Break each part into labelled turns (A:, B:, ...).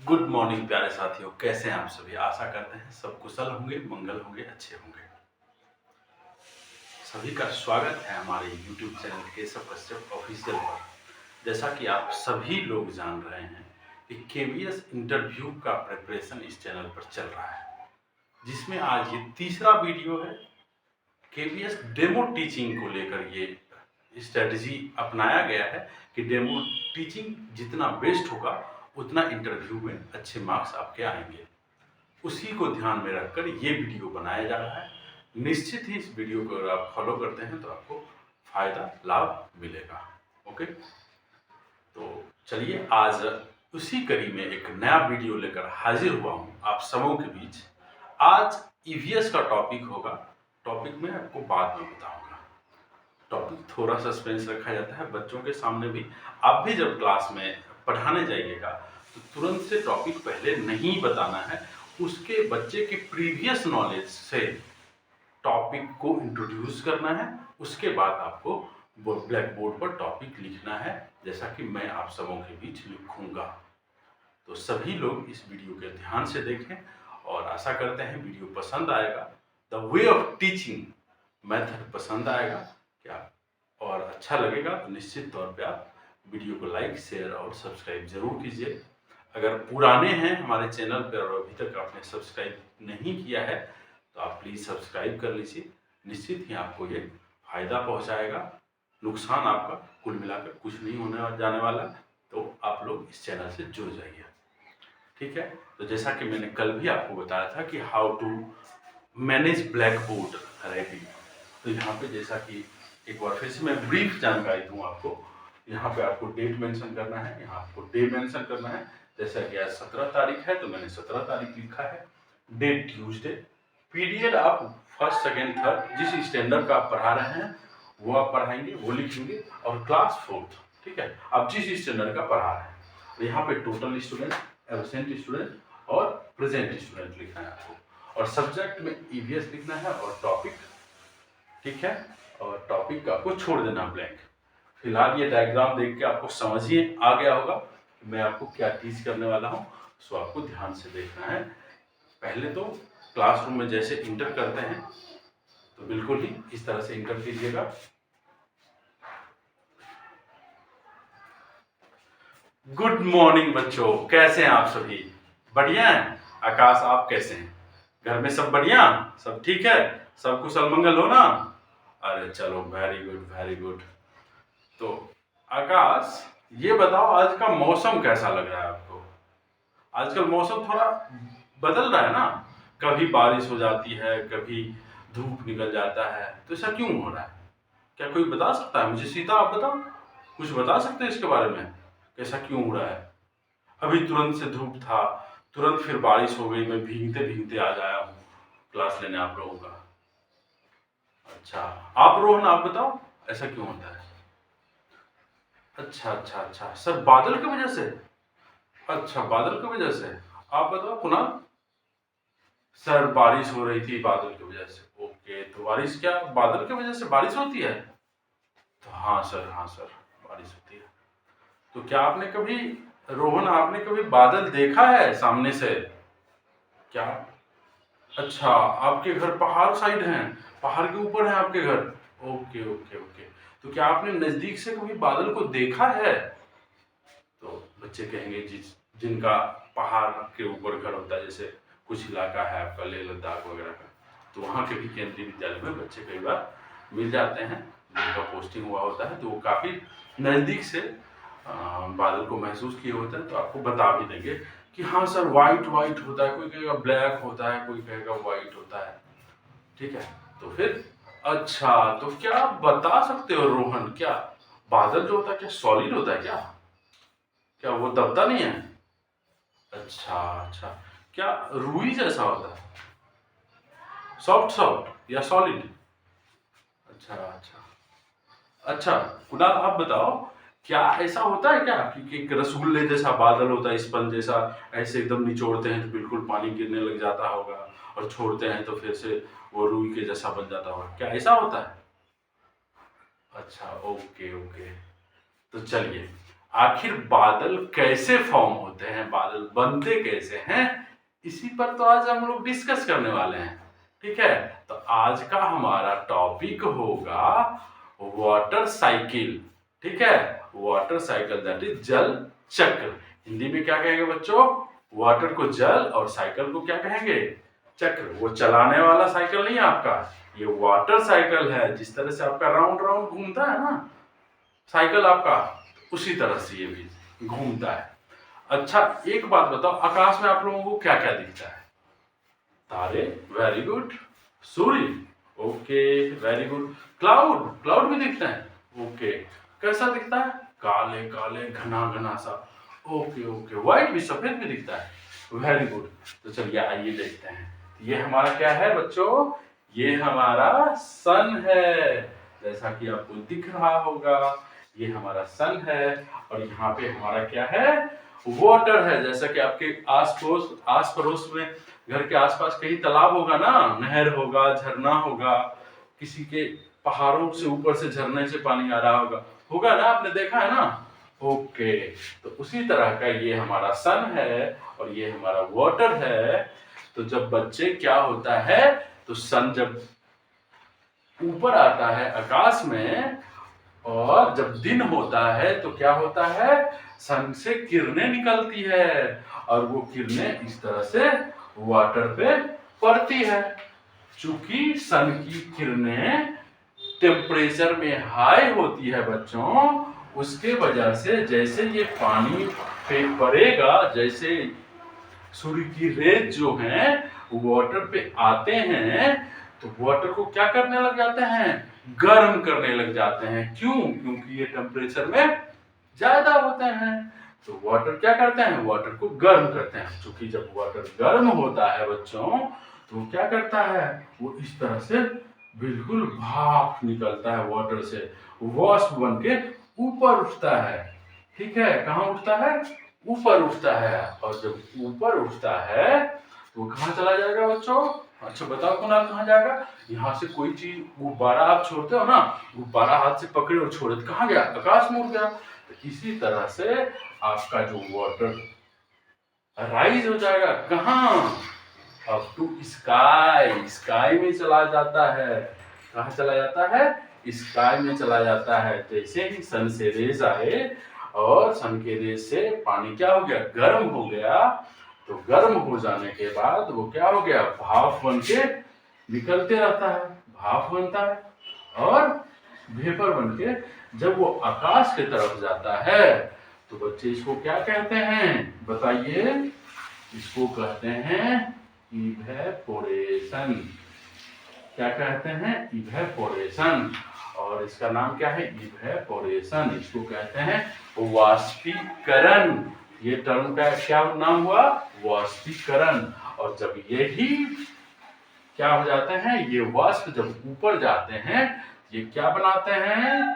A: Good morning प्यारे साथियों, कैसे हैं आप सभी। आशा करते हैं सब कुशल होंगे, मंगल होंगे, अच्छे होंगे। सभी का स्वागत है हमारे YouTube channel Keshav Kashyap official पर। जैसा कि आप सभी लोग जान रहे हैं कि KVS इंटरव्यू का प्रिपरेशन इस चैनल पर चल रहा है, जिसमें आज ये तीसरा वीडियो है। KVS डेमो टीचिंग को लेकर ये स्ट्रेटजी अपनाया गया है कि डेमो टीचिंग जितना बेस्ट होगा उतना इंटरव्यू में अच्छे मार्क्स आपके आएंगे। उसी को ध्यान में रखकर ये वीडियो बनाया जा रहा है। निश्चित ही इस वीडियो को अगर आप फॉलो करते हैं तो आपको फायदा लाभ मिलेगा। ओके, तो चलिए आज उसी कड़ी में एक नया वीडियो लेकर हाजिर हुआ हूँ आप सबों के बीच। आज EVS का टॉपिक होगा। टॉपिक में आपको बाद में बताऊंगा। टॉपिक थोड़ा सस्पेंस रखा जाता है बच्चों के सामने भी। आप भी जब क्लास में पढ़ाने जाइएगा तो तुरंत से टॉपिक पहले नहीं बताना है। उसके बच्चे के प्रीवियस नॉलेज से टॉपिक को इंट्रोड्यूस करना है। उसके बाद आपको ब्लैक बोर्ड पर टॉपिक लिखना है, जैसा कि मैं आप सबों के बीच लिखूंगा। तो सभी लोग इस वीडियो के ध्यान से देखें और आशा करते हैं वीडियो पसंद आएगा। The way of teaching method पसंद आएगा क्या और अच्छा लगेगा तो निश्चित तौर पे आप वीडियो को लाइक, शेयर और सब्सक्राइब जरूर कीजिए। अगर पुराने हैं हमारे चैनल पर और अभी तक आपने सब्सक्राइब नहीं किया है तो आप प्लीज़ सब्सक्राइब कर लीजिए। निश्चित ही आपको ये फायदा पहुंचाएगा। नुकसान आपका कुल मिलाकर कुछ नहीं होने जाने वाला। तो आप लोग इस चैनल से जुड़ जाइए, ठीक है। तो जैसा कि मैंने कल भी आपको बताया था कि how to manage blackboard writing, तो यहाँ पे जैसा कि एक बार फिर से मैं ब्रीफ जानकारी दूँ आपको। यहाँ पे आपको डेट मेंशन करना है, यहाँ आपको डे मेंशन करना है। जैसा कि आज 17 तारीख है तो मैंने 17 तारीख लिखा है। डेट ट्यूसडे, पीरियड आप फर्स्ट, सेकेंड, थर्ड जिस स्टैंडर्ड का आप पढ़ा रहे हैं वो आप पढ़ाएंगे, वो लिखेंगे। और क्लास 4th, ठीक है, आप जिस स्टैंडर्ड का पढ़ा रहे हैं। यहाँ पे टोटल स्टूडेंट, एब्सेंट स्टूडेंट और प्रेजेंट स्टूडेंट लिखना है आपको। और सब्जेक्ट में EVS लिखना है और टॉपिक, ठीक है, और टॉपिक का आपको छोड़ देना ब्लैंक। फिलहाल ये डायग्राम देख के आपको समझिए आ गया होगा कि मैं आपको क्या टीच करने वाला हूँ। सो आपको ध्यान से देखना है। पहले तो क्लासरूम में जैसे इंटर करते हैं तो बिल्कुल ही इस तरह से इंटर कीजिएगा। गुड मॉर्निंग बच्चों, कैसे हैं आप सभी? बढ़िया हैं? आकाश आप कैसे हैं? घर में सब बढ़िया, सब ठीक है, सब कुशल मंगल हो ना? अरे चलो, वेरी गुड वेरी गुड। तो आकाश ये बताओ आज का मौसम कैसा लग रहा है आपको? आजकल मौसम थोड़ा बदल रहा है ना, कभी बारिश हो जाती है, कभी धूप निकल जाता है, तो ऐसा क्यों हो रहा है? क्या कोई बता सकता है मुझे? सीता आप बताओ, कुछ बता सकते हैं इसके बारे में, कैसा क्यों हो रहा है? अभी तुरंत से धूप था, तुरंत फिर बारिश हो गई, मैं भीगते भीगते आज आया हूँ क्लास लेने आप लोगों का। अच्छा, आप रोहन आप बताओ ऐसा क्यों होता है? अच्छा अच्छा अच्छा सर, बादल की वजह से? अच्छा, बादल की वजह से। आप बताओ कुणाल। सर बारिश हो रही थी बादल की वजह से। ओके, तो बारिश क्या बादल की वजह से बारिश होती है? तो हाँ सर, हाँ सर, बारिश होती है। तो क्या आपने कभी, रोहन आपने कभी बादल देखा है सामने से क्या? अच्छा, आपके घर पहाड़ साइड हैं, पहाड़ के ऊपर है आपके घर। ओके ओके ओके, तो क्या आपने नजदीक से कभी बादल को देखा है? तो बच्चे कहेंगे जिनका पहाड़ के ऊपर घर होता है, जैसे कुछ इलाका है आपका लेह लद्दाख वगैरह का, तो वहाँ के भी केंद्रीय विद्यालय में बच्चे कई बार मिल जाते हैं जिनका पोस्टिंग हुआ होता है, तो वो काफ़ी नज़दीक से बादल को महसूस किए होते हैं। तो आपको बता भी देंगे कि हाँ सर वाइट वाइट होता है, कोई कहेगा ब्लैक होता है, कोई कहेगा वाइट होता है, ठीक है। तो फिर अच्छा, तो क्या आप बता सकते हो रोहन, क्या बादल जो होता है क्या सॉलिड होता है क्या वो दबता नहीं है? अच्छा अच्छा, क्या रुई जैसा होता है, सॉफ्ट सॉफ्ट या सॉलिड? अच्छा अच्छा अच्छा, कुणाल आप बताओ, क्या ऐसा होता है क्या कि एक रसगुल्ले जैसा बादल होता है, स्पंज जैसा, ऐसे एकदम निचोड़ते हैं तो बिल्कुल पानी गिरने लग जाता होगा, और छोड़ते हैं तो फिर से वो रुई के जैसा बन जाता होगा, क्या ऐसा होता है? अच्छा, ओके ओके। तो चलिए आखिर बादल कैसे फॉर्म होते हैं, बादल बनते कैसे हैं, इसी पर तो आज हम लोग डिस्कस करने वाले हैं। ठीक है, तो आज का हमारा टॉपिक होगा वाटर साइकिल। ठीक है, वाटर साइकिल दैट इज जल चक्र। हिंदी में क्या कहेंगे बच्चों? वाटर को जल और साइकिल को क्या कहेंगे? चक्र। वो चलाने वाला साइकिल नहीं है आपका, ये वाटर साइकिल है। जिस तरह से आपका राउंड राउंड घूमता है ना साइकिल आपका, उसी तरह से ये भी घूमता है। अच्छा, एक बात बताओ, आकाश में आप लोगों को क्या क्या दिखता है? तारे, वेरी गुड। सूर्य, okay, very good. Cloud, cloud भी दिखते हैं, ओके। कैसा दिखता है? काले काले घना घना सा, ओके ओके। व्हाइट भी, सफेद भी दिखता है, वेरी गुड। तो चलिए आइए देखते हैं। ये हमारा क्या है बच्चों? ये हमारा सन है, जैसा कि आपको दिख रहा होगा। ये हमारा सन है और यहाँ पे हमारा क्या है? वाटर है। जैसा कि आपके आस पड़ोस में, घर के आसपास कहीं तालाब होगा ना, नहर होगा, झरना होगा, किसी के पहाड़ों से ऊपर से झरने से पानी आ रहा होगा ना, आपने देखा है ना? ओके, तो उसी तरह का ये हमारा सन है और ये हमारा वाटर है। तो जब बच्चे क्या होता है, तो सन जब ऊपर आता है आकाश में और जब दिन होता है तो क्या होता है? सन से किरणें निकलती है और वो किरणें इस तरह से वाटर पे पड़ती है। चूंकि सन की किरणें टेम्परेचर में हाई होती है बच्चों, उसके वजह से जैसे ये पानी पे पड़ेगा, जैसे सूर्य की रेज जो हैं वाटर पे आते हैं, तो वाटर को क्या करने लग जाते हैं? गर्म करने लग जाते हैं। क्यों? क्योंकि ये टेम्परेचर में ज्यादा होते हैं। तो वाटर क्या करते हैं? वाटर को गर्म करते हैं। क्योंकि जब वाटर गर्म होता है बच्चों, तो क्या करता है? वो इस तरह से बिल्कुल भाप निकलता है वाटर से, वाष्प बन के ऊपर उठता है। ठीक है, कहाँ उठता है? ऊपर उठता है। और जब ऊपर उठता है तो वो कहाँ चला जाएगा बच्चों? अच्छा बताओ कुणाल, कहाँ जाएगा? यहाँ से कोई चीज, गुब्बारा आप छोड़ते हो ना, गुब्बारा हाथ से पकड़े और छोड़े, तो कहाँ गया? आकाश में उड़ गया। तो इसी तरह से आपका जो वाटर राइज हो जाएगा, कहाँ? अप टू स्काई, स्काई में चला जाता है। कहाँ चला जाता है? स्काई में चला जाता है। जैसे ही सन से रेज आए और सन के रेज से पानी क्या हो गया? गर्म हो गया। तो गर्म हो जाने के बाद वो क्या हो गया? भाप बन के निकलते रहता है, भाप बनता है और वेपर बन के जब वो आकाश की तरफ जाता है, तो बच्चे इसको क्या कहते हैं? बताइए। इसको कहते हैं इवेपोरेशन। क्या कहते हैं? इवेपोरेशन। और इसका नाम क्या है? इवेपोरेशन। इसको कहते हैं वाष्पीकरण। ये टर्म का क्या नाम हुआ? वाष्पीकरण। और जब यही क्या हो जाते हैं, ये वाष्प जब ऊपर जाते हैं, ये क्या बनाते हैं?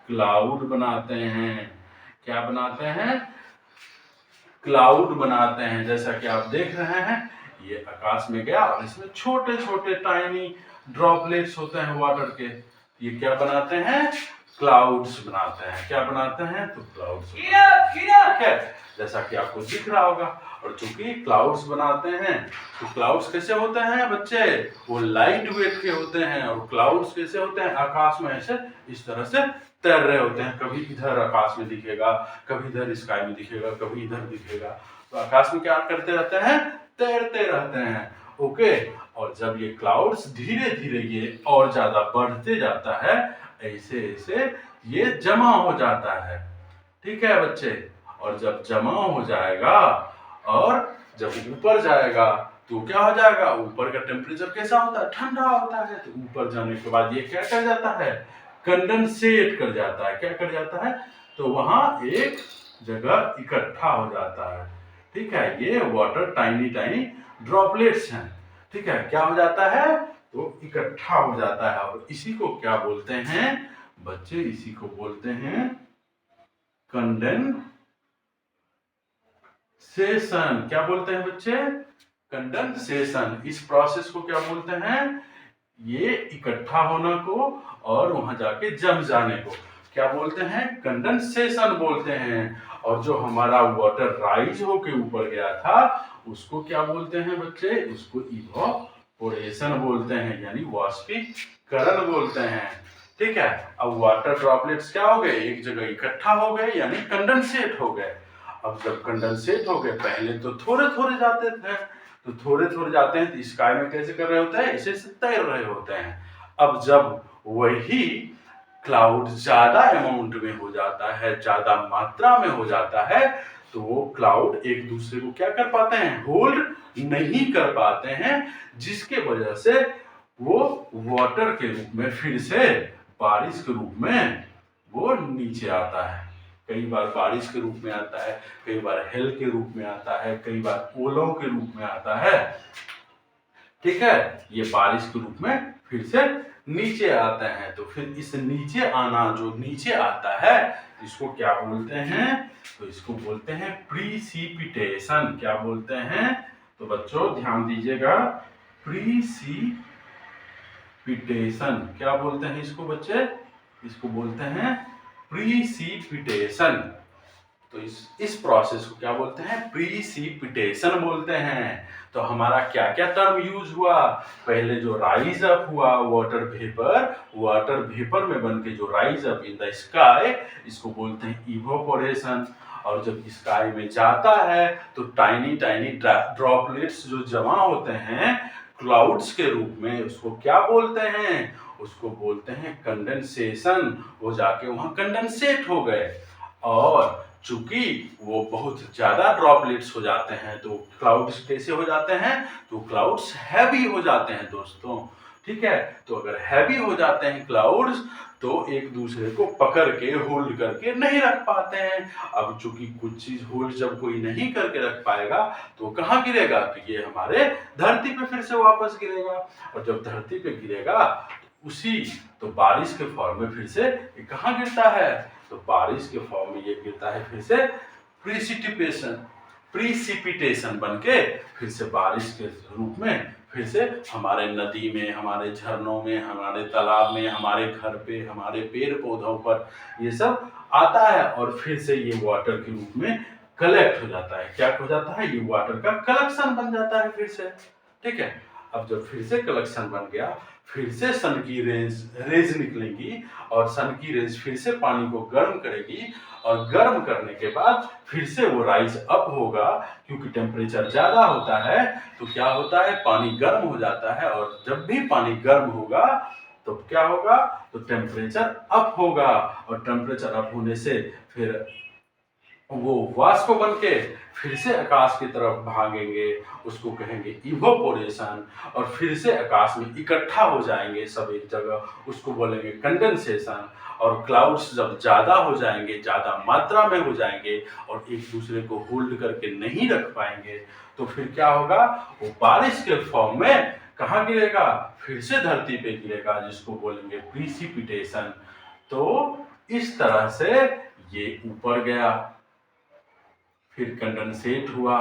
A: क्लाउड बनाते हैं। क्या बनाते हैं? क्लाउड बनाते हैं। जैसा कि आप देख रहे हैं, ये आकाश में गया और इसमें छोटे छोटे टाइनी ड्रॉपलेट्स होते हैं वाटर के। ये क्या बनाते हैं? क्लाउड्स बनाते हैं। क्या बनाते हैं? तो क्लाउड्स। ठीक है, जैसा कि आपको दिख रहा होगा। और चूंकि क्लाउड्स बनाते हैं, तो क्लाउड्स कैसे होते हैं बच्चे? वो लाइट वेट के होते हैं। और क्लाउड्स कैसे होते हैं? आकाश में ऐसे इस तरह से तैर रहे होते हैं। कभी इधर आकाश में दिखेगा, कभी इधर स्काई में दिखेगा, कभी इधर दिखेगा। तो आकाश में क्या करते रहते हैं? तैरते रहते हैं। ओके। और जब ये क्लाउड्स धीरे धीरे ये और ज्यादा बढ़ते जाता है, ऐसे ऐसे ये जमा हो जाता है। ठीक है बच्चे। और जब जमा हो जाएगा और जब ऊपर जाएगा, तो क्या हो जाएगा? ऊपर का टेम्परेचर कैसा होता है? ठंडा होता है। तो ऊपर जाने के बाद ये क्या कर जाता है? कंडेंसेट कर जाता है। क्या कर जाता है? तो वहां एक जगह इकट्ठा हो जाता है। ठीक है, ये वाटर टाइनी टाइनी ड्रॉपलेट्स हैं। ठीक है, क्या हो जाता है? तो इकट्ठा हो जाता है। और इसी को क्या बोलते हैं बच्चे? इसी को बोलते हैं कंडेंसेशन। क्या बोलते हैं बच्चे? कंडेंसेशन। इस प्रोसेस को क्या बोलते हैं? ये इकट्ठा होना को और वहां जाके जम जाने को क्या बोलते हैं, कंडेंसेशन बोलते हैं। और जो हमारा वाटर राइज होके ऊपर गया था उसको क्या बोलते हैं बच्चे, उसको इवोपोरेशन बोलते हैं, यानी वाष्पीकरण बोलते हैं। ठीक है, अब वाटर ड्रॉपलेट्स क्या हो गए, एक जगह इकट्ठा हो गए यानी कंडेंसेट हो गए। अब जब कंडेंसेट हो गए, पहले तो थोड़े थोड़े जाते थे, तो थोड़े थोड़े जाते हैं तो स्काई में कैसे कर रहे होते हैं, ऐसे तैर रहे होते हैं। अब जब वही क्लाउड ज्यादा अमाउंट में हो जाता है, ज्यादा मात्रा में हो जाता है, तो वो क्लाउड एक दूसरे को क्या कर पाते हैं, होल्ड नहीं कर पाते हैं, जिसके वजह से वो वाटर के रूप में फिर से बारिश के रूप में वो नीचे आता है। कई बार बारिश के रूप में आता है, कई बार हेल के रूप में आता है, कई बार ओलों के रूप में आता है। ठीक है, ये बारिश के रूप में फिर से नीचे आते हैं। तो फिर इस नीचे आना, जो नीचे आता है, इसको क्या बोलते हैं, तो इसको बोलते हैं प्रीसिपिटेशन। क्या बोलते हैं, तो बच्चों ध्यान दीजिएगा, प्रीसिपिटेशन क्या बोलते हैं इसको बच्चे, इसको बोलते हैं प्रीसिपिटेशन। तो इस प्रोसेस को क्या बोलते हैं, प्रीसिपिटेशन बोलते हैं। तो हमारा क्या क्या टर्म यूज हुआ, पहले जो राइज अप हुआ वाटर वेपर में बन के जो rise up in the sky, इसको बोलते हैं इवोपोरेशन। और जब स्काई में जाता है तो टाइनी टाइनी ड्रॉपलेट्स जो जमा होते हैं क्लाउड्स के रूप में, उसको क्या बोलते हैं, उसको बोलते हैं कंडेंसेशन। वो जाके वहां कंडेंसेट हो गए, और चूंकि वो बहुत ज्यादा ड्रॉपलेट्स हो जाते हैं तो क्लाउड्स कैसे हो जाते हैं, तो क्लाउड्स हैवी हो जाते हैं दोस्तों। ठीक है, तो अगर हैवी हो जाते हैं क्लाउड्स तो एक दूसरे को पकड़ के होल्ड करके नहीं रख पाते हैं। अब चूंकि कुछ चीज होल्ड जब कोई नहीं करके रख पाएगा तो कहाँ गिरेगा, तो ये हमारे धरती पे फिर से वापस गिरेगा। और जब धरती पे गिरेगा उसी तो बारिश के फॉर्म में फिर से ये कहाँ गिरता है, तो बारिश के फॉर्म में ये गिरता है फिर से प्रीसिपिटेशन बन के फिर से बारिश के रूप में फिर से हमारे नदी में, हमारे झरनों में, हमारे तालाब में, हमारे घर पे, हमारे पेड़ पौधों पर ये सब आता है, और फिर से ये वाटर के रूप में कलेक्ट हो जाता है। क्या हो जाता है, ये वाटर का कलेक्शन बन जाता है फिर से। ठीक है, अब जब फिर से कलेक्शन बन गया, फिर से सन की रेज निकलेगी, और सन की रेज फिर से पानी को गर्म करेगी, और गर्म करने के बाद फिर से वो राइज अप होगा, क्योंकि टेम्परेचर ज्यादा होता है तो क्या होता है, पानी गर्म हो जाता है। और जब भी पानी गर्म होगा तो क्या होगा, तो टेम्परेचर अप होगा, और टेम्परेचर अप होने से फिर वो वाष्प बन के फिर से आकाश की तरफ भागेंगे, उसको कहेंगे इवोपोरेशन, और फिर से आकाश में इकट्ठा हो जाएंगे सब एक जगह, उसको बोलेंगे कंडेंसेशन। और क्लाउड्स जब ज्यादा हो जाएंगे, ज्यादा मात्रा में हो जाएंगे, और एक दूसरे को होल्ड करके नहीं रख पाएंगे, तो फिर क्या होगा, वो बारिश के फॉर्म में कहाँ गिरेगा, फिर से धरती पे गिरेगा, जिसको बोलेंगे प्रीसिपिटेशन। तो इस तरह से ये ऊपर गया, फिर कंडेंसेट हुआ,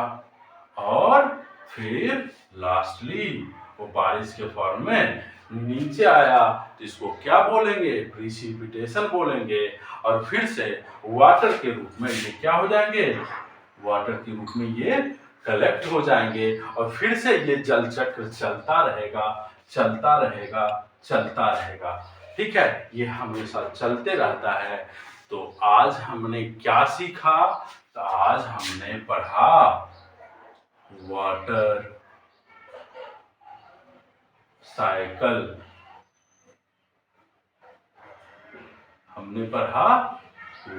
A: और फिर लास्टली वो बारिश के फॉर्म में नीचे आया, तो इसको क्या बोलेंगे, प्रीसिपिटेशन बोलेंगे। और फिर से वाटर के रूप में ये क्या हो जाएंगे, वाटर के रूप में ये कलेक्ट हो जाएंगे, और फिर से ये जल चक्र चलता रहेगा, चलता रहेगा, चलता रहेगा। ठीक है, ये हमेशा चलते रहता है। तो आज हमने क्या सीखा, तो आज हमने पढ़ा वाटर साइकिल, हमने पढ़ा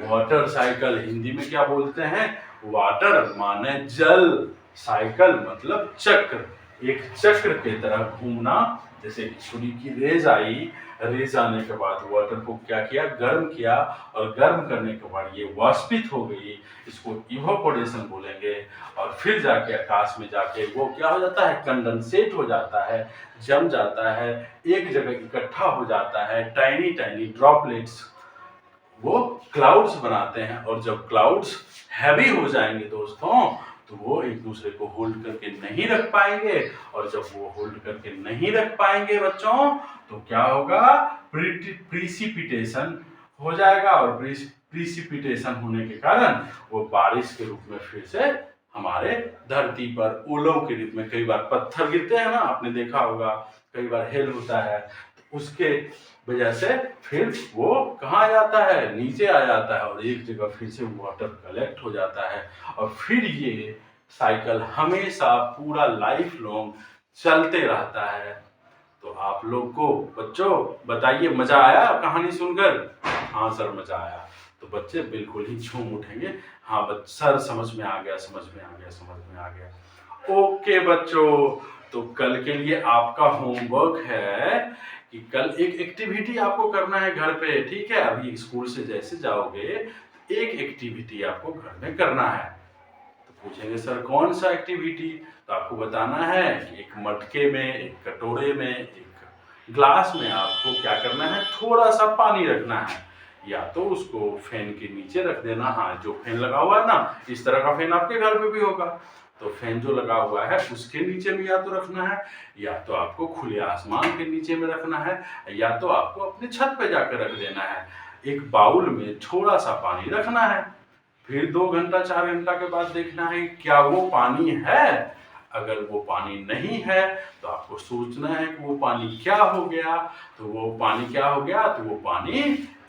A: वाटर साइकिल। हिंदी में क्या बोलते हैं, वाटर माने जल, साइकिल मतलब चक्र, एक चक्र की तरह घूमना। जैसे सूर्य की रेज आई, रेज आने के बाद वाटर को क्या किया, गर्म किया, और गर्म करने के बाद ये वाष्पित हो गई, इसको इवोपोरेशन बोलेंगे। और फिर जाके आकाश में जाके वो क्या हो जाता है, कंडेंसेट हो जाता है, जम जाता है, एक जगह इकट्ठा हो जाता है, टाइनी टाइनी ड्रॉपलेट्स वो क्लाउड्स बनाते हैं। और जब क्लाउड्स हैवी हो जाएंगे दोस्तों, तो वो एक दूसरे को होल्ड करके नहीं रख पाएंगे, और जब वो होल्ड करके नहीं रख पाएंगे बच्चों, तो क्या होगा, प्रीसिपिटेशन हो जाएगा और प्रिसिपिटेशन होने के कारण वो बारिश के रूप में फिर से हमारे धरती पर ओलों के रूप में, कई बार पत्थर गिरते हैं ना, आपने देखा होगा, कई बार हेल होता है, तो उसके वजह से फिर वो कहाँ जाता है, नीचे आ जाता है और एक जगह फिर से वाटर कलेक्ट हो जाता है और फिर ये साइकिल हमेशा पूरा लाइफ लॉन्ग चलते रहता है। तो आप लोग को बच्चों बताइए, मजा आया कहानी सुनकर? हाँ सर मजा आया। तो बच्चे बिल्कुल ही झूम उठेंगे, हाँ सर समझ में आ गया, समझ में आ गया, समझ में आ गया। ओके बच्चों, तो कल के लिए आपका होमवर्क है कि कल एक एक्टिविटी आपको करना है घर पे, ठीक है? अभी स्कूल से जैसे जाओगे एक एक्टिविटी आपको घर में करना है। तो पूछेंगे सर कौन सा एक्टिविटी? तो आपको बताना है कि एक मटके में, एक कटोरे में, एक ग्लास में आपको क्या करना है, थोड़ा सा पानी रखना है, या तो उसको फैन के नीचे रख देना। हाँ, जो फैन लगा हुआ है ना, इस तरह का फैन आपके घर में भी होगा, तो फैन जो लगा हुआ है उसके नीचे में या तो रखना है, या तो आपको खुले आसमान के नीचे में रखना है, या तो आपको अपने छत पे जाकर रख देना है। एक बाउल में थोड़ा सा पानी रखना है, फिर 2 घंटा 4 घंटा के बाद देखना है क्या वो पानी है। अगर वो पानी नहीं है तो आपको सोचना है कि वो पानी क्या हो गया। तो वो पानी क्या हो गया, तो वो पानी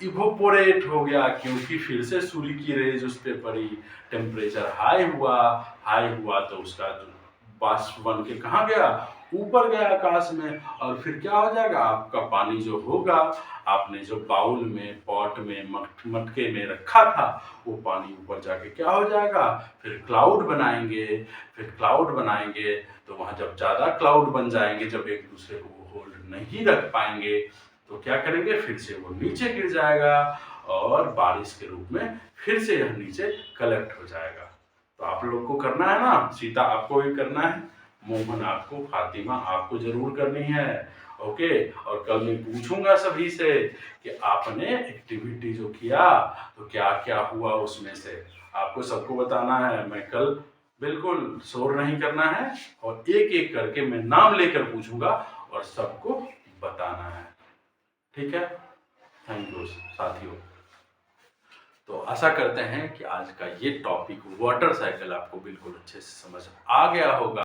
A: इवोपोरेट हो गया, क्योंकि फिर से सूर्य की रेज उस पर पड़ी, टेम्परेचर हाई हुआ तो उसका जो वाष्प बन के कहाँ गया, ऊपर गया आकाश में, और फिर क्या हो जाएगा, आपका पानी जो होगा, आपने जो बाउल में, पॉट में, मटके में रखा था, वो पानी ऊपर जाके क्या हो जाएगा, फिर क्लाउड बनाएंगे। फिर क्लाउड बनाएंगे तो वहां जब ज्यादा क्लाउड बन जाएंगे, जब एक दूसरे को वो होल्ड नहीं रख पाएंगे, तो क्या करेंगे, फिर से वो नीचे गिर जाएगा और बारिश के रूप में फिर से यह नीचे कलेक्ट हो जाएगा। तो आप लोग को करना है ना, सीता आपको भी करना है, मोहन आपको, फातिमा आपको जरूर करनी है। ओके, और कल मैं पूछूंगा सभी से कि आपने एक्टिविटी जो किया तो क्या क्या हुआ उसमें से, आपको सबको बताना है। मैं कल बिल्कुल शोर नहीं करना है और एक एक करके मैं नाम लेकर पूछूंगा और सबको बताना है, ठीक है? थैंक यू साथियों। तो आशा करते हैं कि आज का ये टॉपिक वाटर साइकिल आपको बिल्कुल अच्छे से समझ आ गया होगा।